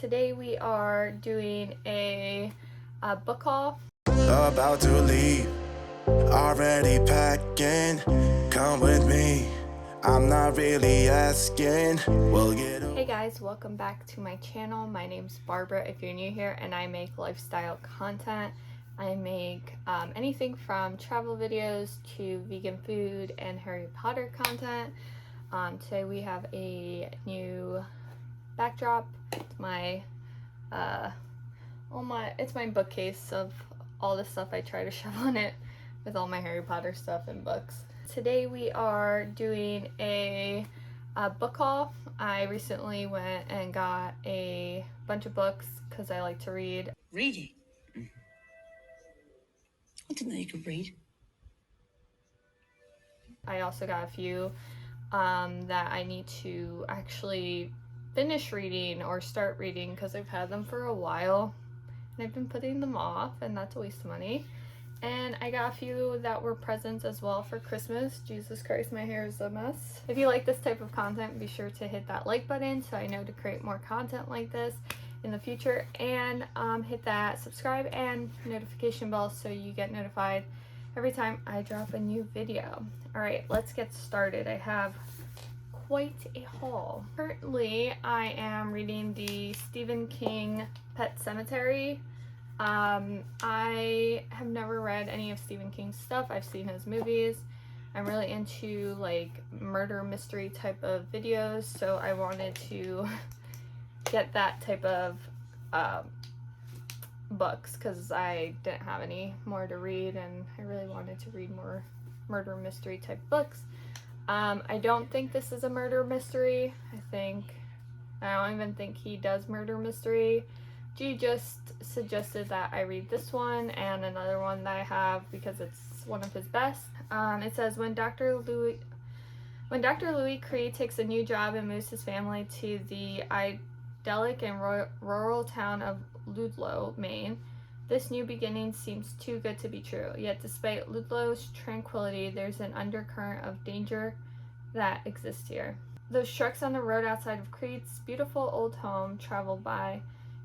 Today we are doing a book haul. About to leave, already packing. Come with me, I'm not really asking. We'll get Hey guys, welcome back to my channel. My name's Barbara if you're new here, and I make lifestyle content. I make anything from travel videos to vegan food and Harry Potter content. Today we have a new backdrop. It's my it's my bookcase of all the stuff I try to shove on it with all my Harry Potter stuff and books. Today we are doing a book haul. I recently went and got a bunch of books because I like to read. Reading? I didn't know you could read. I also got a few that I need to actually finish reading or start reading because I've had them for a while and I've been putting them off, and that's a waste of money. And I got a few that were presents as well for Christmas. Jesus Christ, my hair is a mess. If you like this type of content, be sure to hit that like button so I know to create more content like this in the future, and hit that subscribe and notification bell so you get notified every time I drop a new video. All right, let's get started. I have quite a haul. Currently, I am reading the Stephen King Pet Sematary. I have never read any of Stephen King's stuff. I've seen his movies. I'm really into like murder mystery type of videos, so I wanted to get that type of books because I didn't have any more to read, and I really wanted to read more murder mystery type books. I don't think this is a murder mystery. I don't even think he does murder mystery. G just suggested that I read this one and another one that I have because it's one of his best. It says, when Dr. Louis Cree takes a new job and moves his family to the idyllic and rural town of Ludlow, Maine, this new beginning seems too good to be true. Yet despite Ludlow's tranquility, there's an undercurrent of danger that exists here. Those trucks on the road outside of Creed's beautiful old home travel by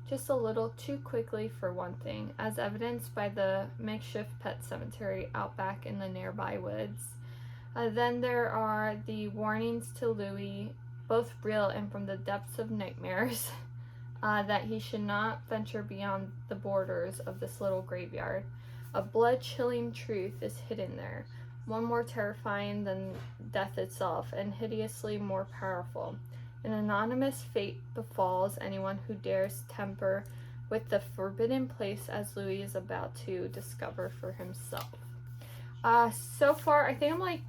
just a little too quickly for one thing, as evidenced by the makeshift pet cemetery out back in the nearby woods. Then there are the warnings to Louis, both real and from the depths of nightmares, that he should not venture beyond the borders of this little graveyard. A blood-chilling truth is hidden there, one more terrifying than death itself, and hideously more powerful. An anonymous fate befalls anyone who dares tamper with the forbidden place, as Louis is about to discover for himself. So far, I think I'm like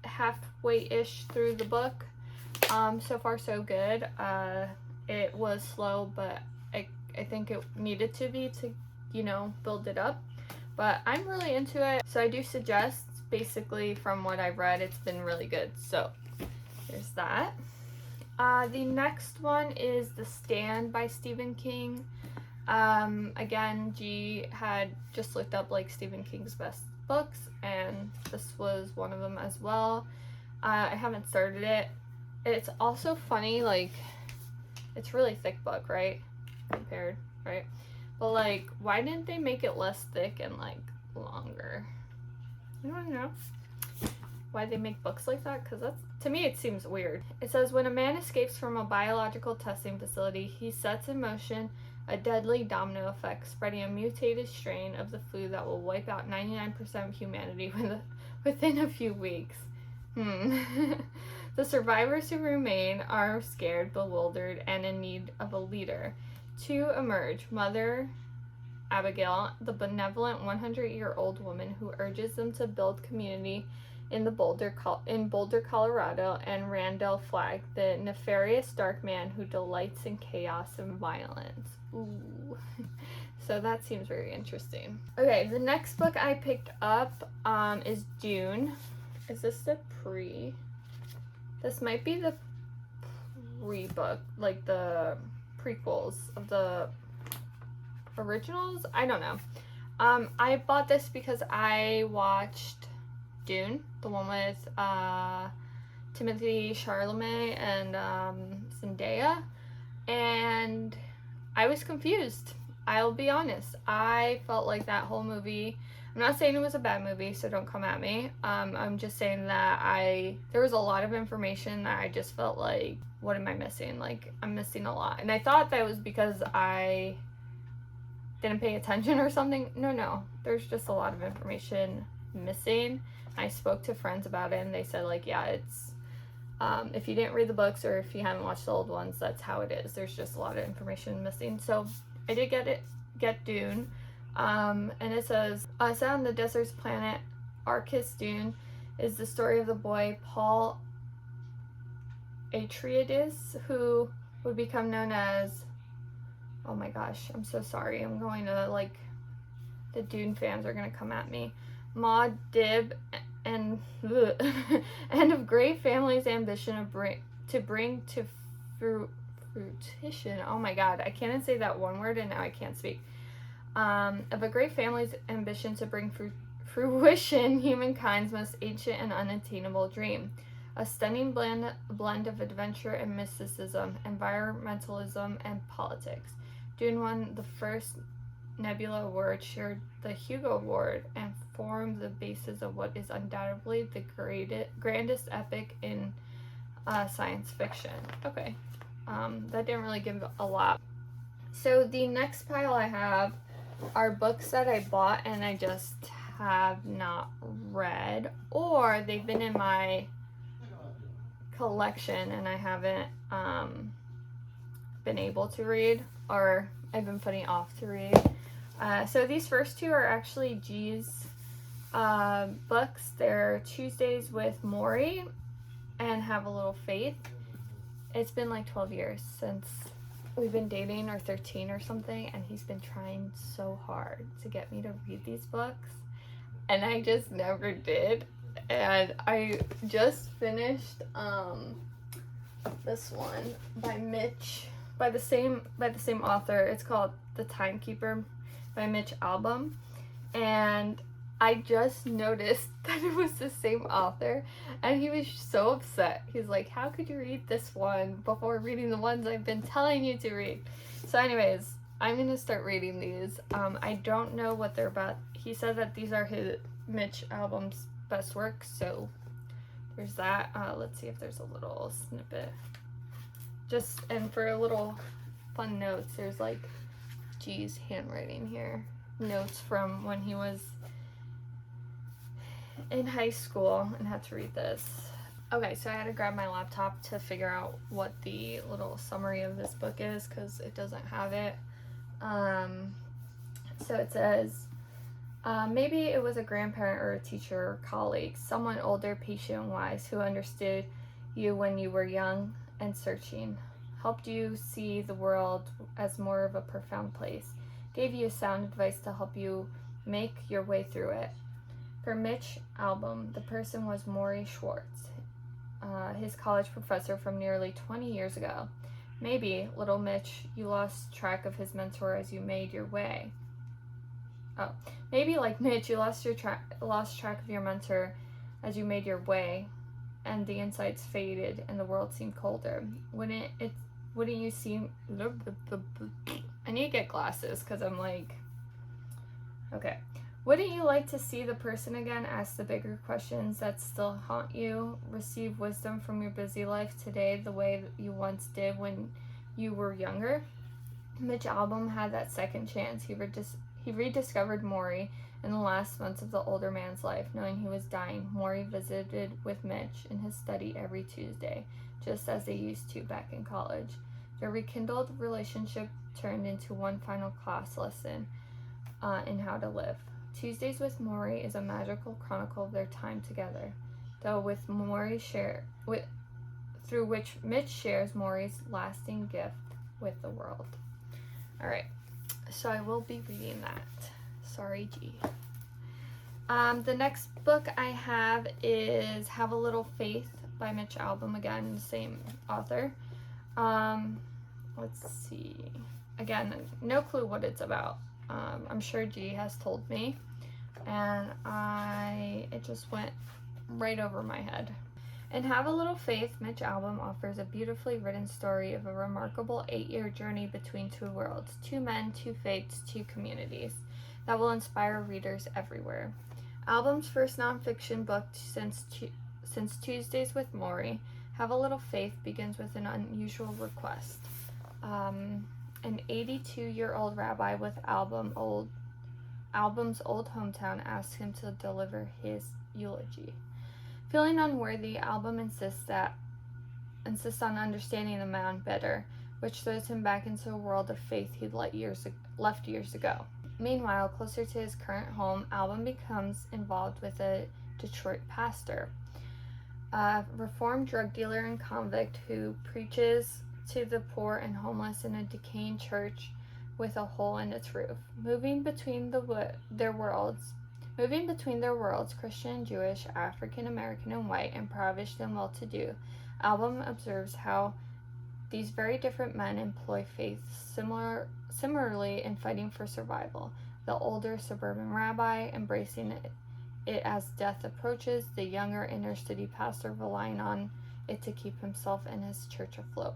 halfway-ish through the book. So far, so good. It was slow, but I think it needed to be to, build it up. But I'm really into it, so I do suggest, basically from what I've read, it's been really good. So there's that. The next one is The Stand by Stephen King. Again, G had just looked up like Stephen King's best books, and this was one of them as well. I haven't started it. It's also funny, like, it's really thick book, right? Compared, right? But like, why didn't they make it less thick and like longer? I don't know why they make books like that, because that's, to me, it seems weird. It says, when a man escapes from a biological testing facility, he sets in motion a deadly domino effect, spreading a mutated strain of the flu that will wipe out 99% of humanity within a few weeks. The survivors who remain are scared, bewildered, and in need of a leader. To emerge, Mother Abigail, the benevolent 100-year-old woman who urges them to build community in Boulder, Colorado, and Randall Flagg, the nefarious dark man who delights in chaos and violence. Ooh. So that seems very interesting. Okay, the next book I picked up is Dune. Is this the pre? This might be the pre-book, like the prequels of the originals. I don't know. I bought this because I watched Dune, the one with Timothée Chalamet and Zendaya, and I was confused. I'll be honest. I felt like that whole movie, I'm not saying it was a bad movie, so don't come at me. I'm just saying that there was a lot of information that I just felt like, what am I missing? Like, I'm missing a lot. And I thought that was because I didn't pay attention or something. No. There's just a lot of information missing. I spoke to friends about it, and they said, like, yeah, it's, if you didn't read the books or if you haven't watched the old ones, that's how it is. There's just a lot of information missing. So I did get Dune. And it says, set on the desert's planet Arcus Dune is the story of the boy Paul Atreides, who would become known as, oh my gosh, I'm so sorry. I'm going to, like, the Dune fans are going to come at me. Maud Dib and and of great family's ambition to bring to fruition. Oh my god, I can't even say that one word and now I can't speak. Of a great family's ambition to bring fruition humankind's most ancient and unattainable dream. A stunning blend of adventure and mysticism, environmentalism and politics. Dune won the first Nebula Award, shared the Hugo Award, and formed the basis of what is undoubtedly the grandest epic in science fiction. Okay, that didn't really give a lot. So the next pile I have are books that I bought and I just have not read, or they've been in my collection and I haven't been able to read, or I've been putting off to read. So these first two are actually G's books. They're Tuesdays with Maury and Have a Little Faith. It's been like 12 years since we've been dating, or 13 or something, and he's been trying so hard to get me to read these books, and I just never did. And I just finished this one by Mitch, by the same author. It's called The Timekeeper by Mitch Albom, and I just noticed that it was the same author, and he was so upset. He's like, how could you read this one before reading the ones I've been telling you to read? So anyways, I'm gonna start reading these. I don't know what they're about. He said that these are Mitch Albom's best works, so there's that. Let's see if there's a little snippet. And for a little fun notes, there's like G's handwriting here. Notes from when he was in high school and had to read this. Okay, so I had to grab my laptop to figure out what the little summary of this book is, because it doesn't have it. So it says, maybe it was a grandparent or a teacher or colleague, someone older, patient, and wise, who understood you when you were young and searching, helped you see the world as more of a profound place, gave you sound advice to help you make your way through it. For Mitch Albom, the person was Maury Schwartz, his college professor from nearly 20 years ago. Maybe, little Mitch, you lost track of his mentor as you made your way. Oh, maybe like Mitch, you lost track of your mentor as you made your way, and the insights faded and the world seemed colder. Wouldn't you seem? I need to get glasses because I'm like, okay. Wouldn't you like to see the person again, ask the bigger questions that still haunt you, receive wisdom from your busy life today the way that you once did when you were younger? Mitch Albom had that second chance. He rediscovered Maury in the last months of the older man's life. Knowing he was dying, Maury visited with Mitch in his study every Tuesday, just as they used to back in college. Their rekindled relationship turned into one final class lesson in how to live. Tuesdays with Maury is a magical chronicle of their time together, through which Mitch shares Maury's lasting gift with the world. Alright, so I will be reading that. Sorry, G. The next book I have is Have a Little Faith by Mitch Albom, again, the same author. Let's see. Again, no clue what it's about. I'm sure G has told me, and it just went right over my head. In Have a Little Faith, Mitch Albom offers a beautifully written story of a remarkable 8-year journey between two worlds, two men, two faiths, two communities, that will inspire readers everywhere. Albom's first nonfiction book since Tuesdays with Maury, Have a Little Faith begins with an unusual request. An 82-year-old rabbi with Albom's old hometown asks him to deliver his eulogy. Feeling unworthy, Albom insists on understanding the man better, which throws him back into a world of faith he'd left years ago. Meanwhile, closer to his current home, Albom becomes involved with a Detroit pastor, a reformed drug dealer and convict who preaches to the poor and homeless in a decaying church with a hole in its roof. Moving between their worlds, Christian and Jewish, African American and white, impoverished and well-to-do, Albom observes how these very different men employ faith similarly in fighting for survival. The older suburban rabbi embracing it as death approaches, the younger inner-city pastor relying on it to keep himself and his church afloat.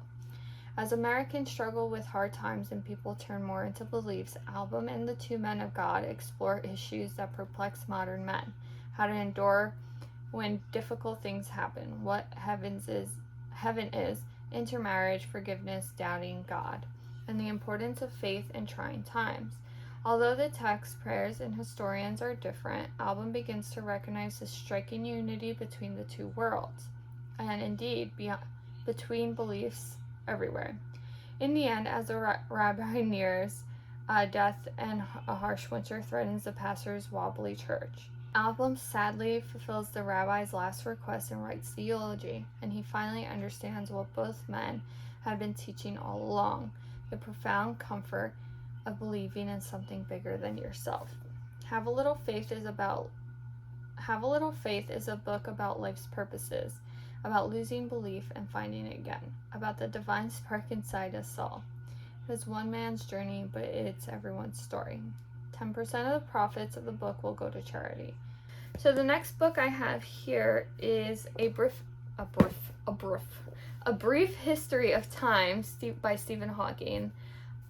As Americans struggle with hard times and people turn more into beliefs, Albom and the two men of God explore issues that perplex modern men. How to endure when difficult things happen, what heaven is, intermarriage, forgiveness, doubting God, and the importance of faith in trying times. Although the texts, prayers, and historians are different, Albom begins to recognize the striking unity between the two worlds, and indeed between beliefs everywhere. In the end, as the rabbi nears death and a harsh winter threatens the pastor's wobbly church, Albom sadly fulfills the rabbi's last request and writes the eulogy, and he finally understands what both men had been teaching all along, the profound comfort of believing in something bigger than yourself. Have a Little Faith is a book about life's purposes, about losing belief and finding it again, about the divine spark inside us all. It is one man's journey, but it's everyone's story. 10% of the profits of the book will go to charity. So the next book I have here is A Brief History of Time by Stephen Hawking.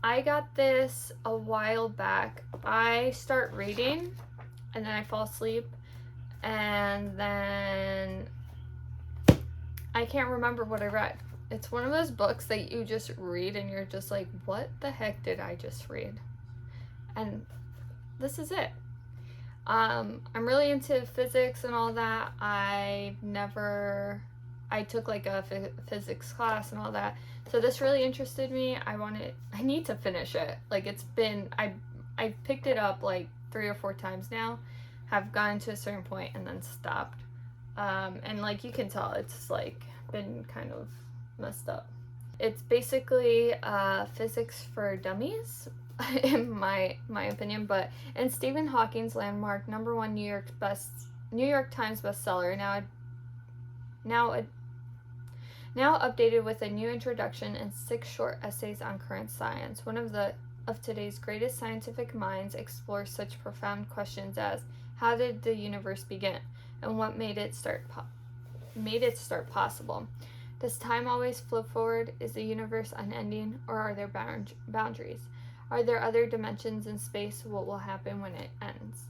I got this a while back. I start reading and then I fall asleep and then I can't remember what I read. It's one of those books that you just read and you're just like, what the heck did I just read? And this is it. I'm really into physics and all that. I took like a physics class and all that. So this really interested me. I need to finish it. Like I picked it up like 3 or 4 times now, have gotten to a certain point and then stopped. And like you can tell, it's like been kind of messed up. It's basically physics for dummies, in my opinion. But in Stephen Hawking's landmark #1 New York Times bestseller, now updated with a new introduction and 6 short essays on current science. One of today's greatest scientific minds explores such profound questions as how did the universe begin and what made it start possible? Does time always flow forward? Is the universe unending, or are there boundaries? Are there other dimensions in space? What will happen when it ends?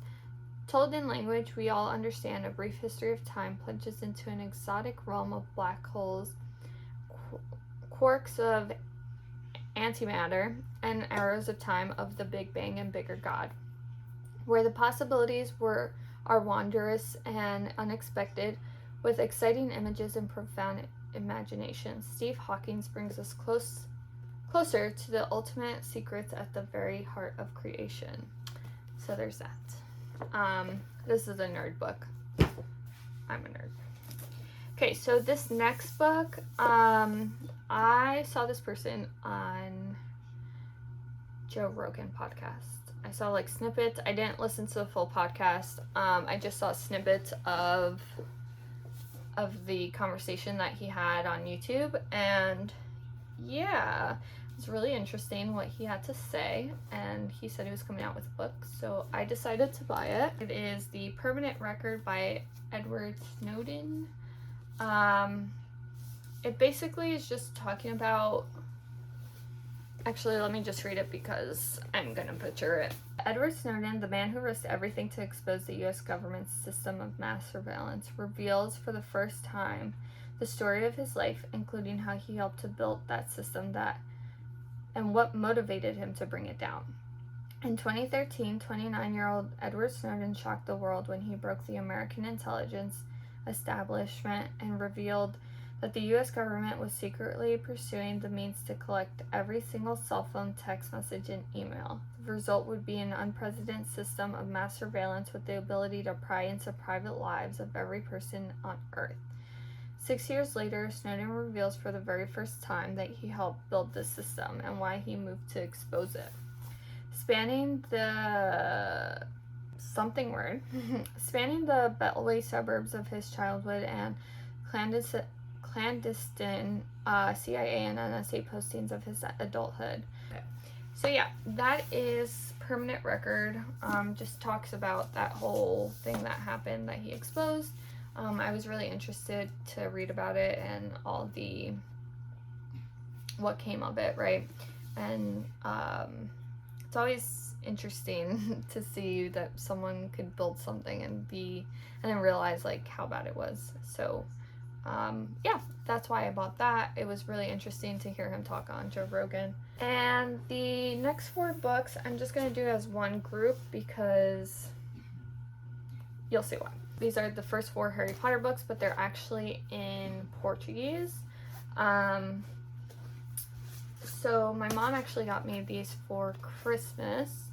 Told in language we all understand, A Brief History of Time plunges into an exotic realm of black holes, quarks of antimatter, and arrows of time of the Big Bang and bigger God, where the possibilities are wondrous and unexpected, with exciting images and profound imagination. Steve Hawking brings us closer to the ultimate secrets at the very heart of creation. So there's that. This is a nerd book. I'm a nerd. Okay, so this next book, I saw this person on Joe Rogan podcast. I saw like snippets. I didn't listen to the full podcast. I just saw snippets of the conversation that he had on YouTube, and yeah, it's really interesting what he had to say. And he said he was coming out with a book, so I decided to buy it. It is The Permanent Record by Edward Snowden. It basically is just talking about, actually, let me just read it because I'm going to butcher it. Edward Snowden, the man who risked everything to expose the U.S. government's system of mass surveillance, reveals for the first time the story of his life, including how he helped to build that system and what motivated him to bring it down. In 2013, 29-year-old Edward Snowden shocked the world when he broke the American intelligence establishment and revealed that the U.S. government was secretly pursuing the means to collect every single cell phone, text message, and email. The result would be an unprecedented system of mass surveillance with the ability to pry into private lives of every person on Earth. 6 years later, Snowden reveals for the very first time that he helped build this system and why he moved to expose it. Spanning the Beltway suburbs of his childhood and clandestine CIA and NSA postings of his adulthood. Okay. So yeah, that is Permanent Record. Just talks about that whole thing that happened that he exposed. I was really interested to read about it and all what came of it, right? And it's always interesting to see that someone could build something and then realize like how bad it was. So yeah, that's why I bought that. It was really interesting to hear him talk on Joe Rogan. And the next 4 books I'm just going to do as one group because you'll see why. These are the first 4 Harry Potter books, but they're actually in Portuguese. So my mom actually got me these for Christmas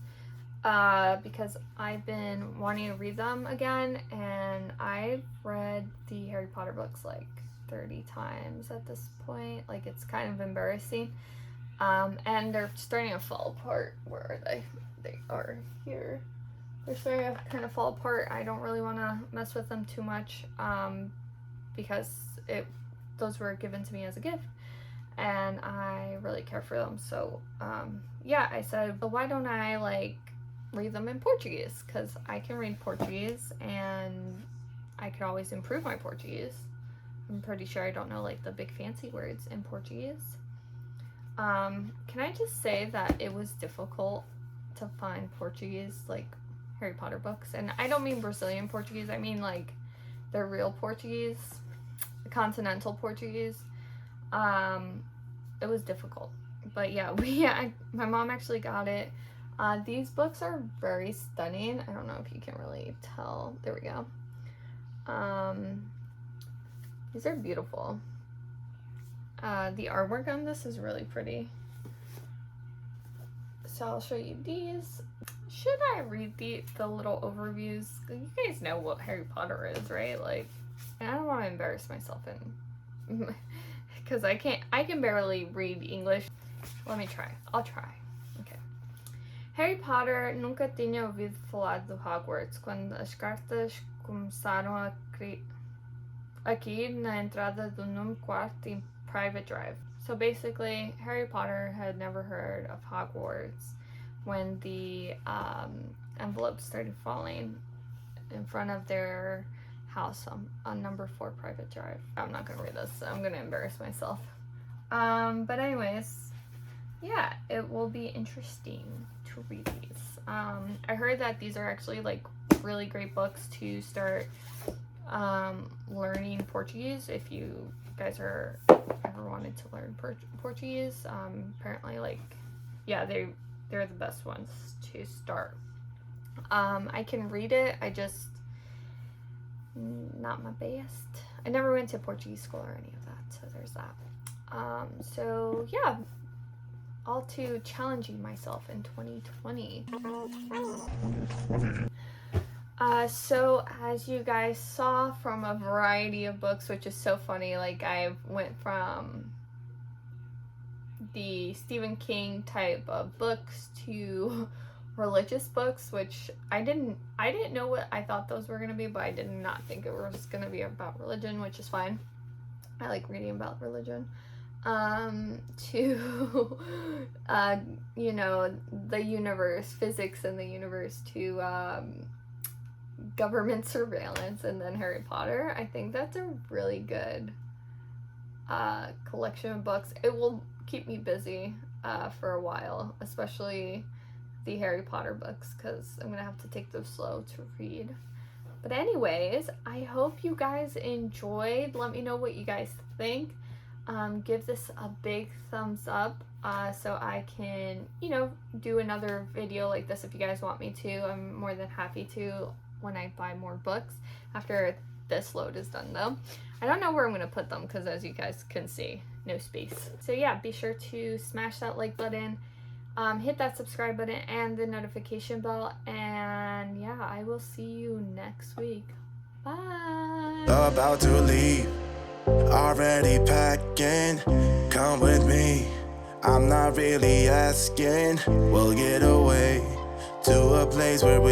because I've been wanting to read them again, and I've read the Harry Potter books like 30 times at this point. Like, it's kind of embarrassing. And they're starting to fall apart where they are here. They're starting to kind of fall apart. I don't really want to mess with them too much because those were given to me as a gift, and I really care for them. So yeah, I said, but why don't I like read them in Portuguese, because I can read Portuguese and I could always improve my Portuguese. I'm pretty sure I don't know like the big fancy words in Portuguese. Can I just say that it was difficult to find Portuguese like Harry Potter books? And I don't mean Brazilian Portuguese, I mean like the real Portuguese, the continental Portuguese. It was difficult, but yeah, my mom actually got it. These books are very stunning. I don't know if you can really tell. There we go. These are beautiful. The artwork on this is really pretty. So I'll show you these. Should I read the little overviews? You guys know what Harry Potter is, right? Like, and I don't want to embarrass myself because I can barely read English. Let me try. I'll try. Okay. Harry Potter nunca tinha ouvido falar do Hogwarts quando as cartas começaram a cair na entrada do número 4 em Private Drive. So basically, Harry Potter had never heard of Hogwarts when the envelopes started falling in front of their house on number 4 Private Drive. I'm not gonna read this. I'm gonna embarrass myself. But anyways, yeah, it will be interesting to read these. I heard that these are actually like really great books to start learning Portuguese if you guys are ever wanted to learn Portuguese. Apparently, like, yeah, they're the best ones to start. I can read it, I just not my best. I never went to Portuguese school or any of that, so there's that. So yeah, all to challenging myself in 2020. So as you guys saw from a variety of books, which is so funny, like I went from the Stephen King type of books to religious books, which I didn't know what I thought those were going to be, but I did not think it was going to be about religion, which is fine. I like reading about religion. To you know, the universe, physics and the universe, to government surveillance and then Harry Potter. I think that's a really good collection of books. It will keep me busy for a while, especially the Harry Potter books, because I'm gonna have to take those slow to read. But anyways, I hope you guys enjoyed. Let me know what you guys think. Give this a big thumbs up so I can, do another video like this if you guys want me to. I'm more than happy to when I buy more books after this load is done, though. I don't know where I'm going to put them because, as you guys can see, no space. So yeah, be sure to smash that like button, hit that subscribe button and the notification bell, and yeah, I will see you next week. Bye. About to leave, already packing. Come with me, I'm not really asking. We'll get away to a place where we